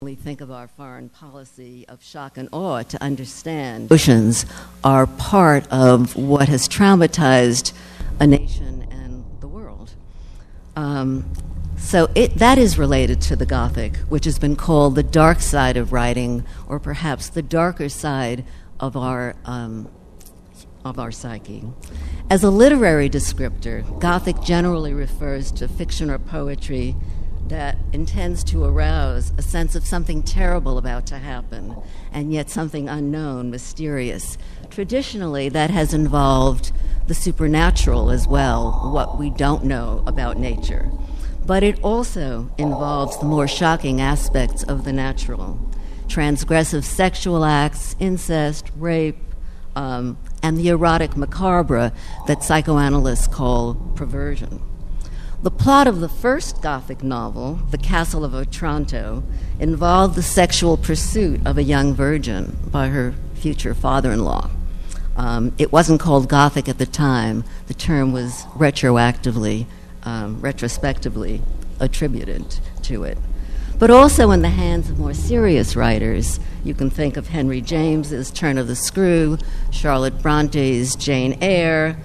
Think of our foreign policy of shock and awe to understand emotions are part of what has traumatized a nation and the world. So that is related to the Gothic, which has been called the dark side of writing, or perhaps the darker side of our psyche. As a literary descriptor, Gothic generally refers to fiction or poetry that intends to arouse a sense of something terrible about to happen, and yet something unknown, mysterious. Traditionally, that has involved the supernatural as well, what we don't know about nature. But it also involves the more shocking aspects of the natural: transgressive sexual acts, incest, rape, and the erotic macabre that psychoanalysts call perversion. The plot of the first Gothic novel, The Castle of Otranto, involved the sexual pursuit of a young virgin by her future father-in-law. It wasn't called Gothic at the time. The term was retrospectively attributed to it. But also in the hands of more serious writers, you can think of Henry James's Turn of the Screw, Charlotte Bronte's Jane Eyre,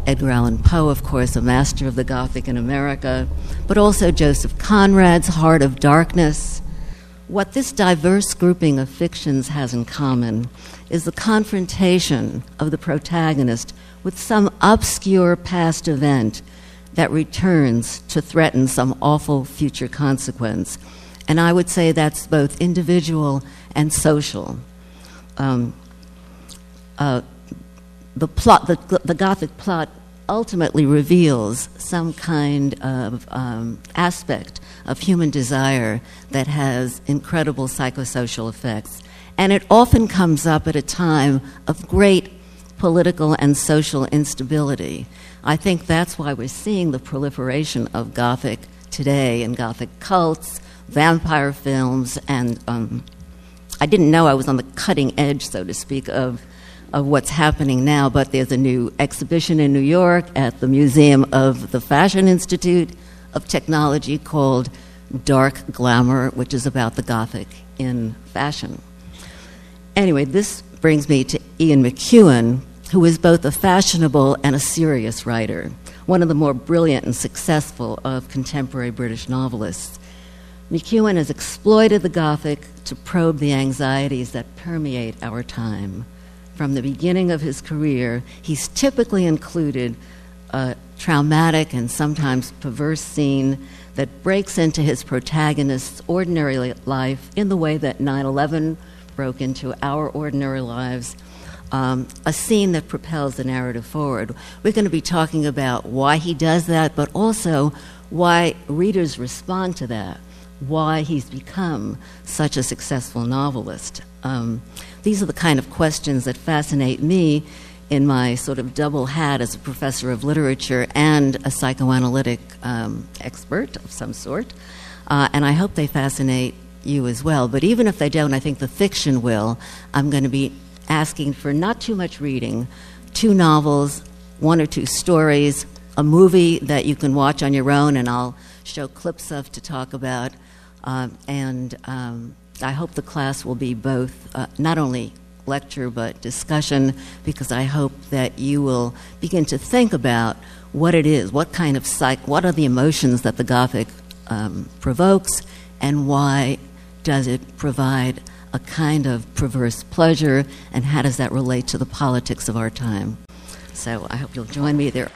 Edgar Allan Poe, of course, a master of the Gothic in America, but also Joseph Conrad's Heart of Darkness. What this diverse grouping of fictions has in common is the confrontation of the protagonist with some obscure past event that returns to threaten some awful future consequence. And I would say that's both individual and social. The Gothic plot ultimately reveals some kind of aspect of human desire that has incredible psychosocial effects. And it often comes up at a time of great political and social instability. I think that's why we're seeing the proliferation of Gothic today, and Gothic cults, vampire films, and I didn't know I was on the cutting edge, so to speak, of what's happening now, but there's a new exhibition in New York at the Museum of the Fashion Institute of Technology called Dark Glamour, which is about the Gothic in fashion. Anyway, this brings me to Ian McEwan, who is both a fashionable and a serious writer, one of the more brilliant and successful of contemporary British novelists. McEwan has exploited the Gothic to probe the anxieties that permeate our time. From the beginning of his career, he's typically included a traumatic and sometimes perverse scene that breaks into his protagonist's ordinary life in the way that 9/11 broke into our ordinary lives, a scene that propels the narrative forward. We're going to be talking about why he does that, but also why readers respond to that, why he's become such a successful novelist. These are the kind of questions that fascinate me in my sort of double hat as a professor of literature and a psychoanalytic expert of some sort. And I hope they fascinate you as well. But even if they don't, I think the fiction will. I'm going to be asking for not too much reading, 2 novels, 1 or 2 stories, a movie that you can watch on your own and I'll show clips of to talk about, I hope the class will be both not only lecture but discussion, because I hope that you will begin to think about what it is, what kind of what are the emotions that the Gothic provokes, and why does it provide a kind of perverse pleasure, and how does that relate to the politics of our time. So I hope you'll join me there.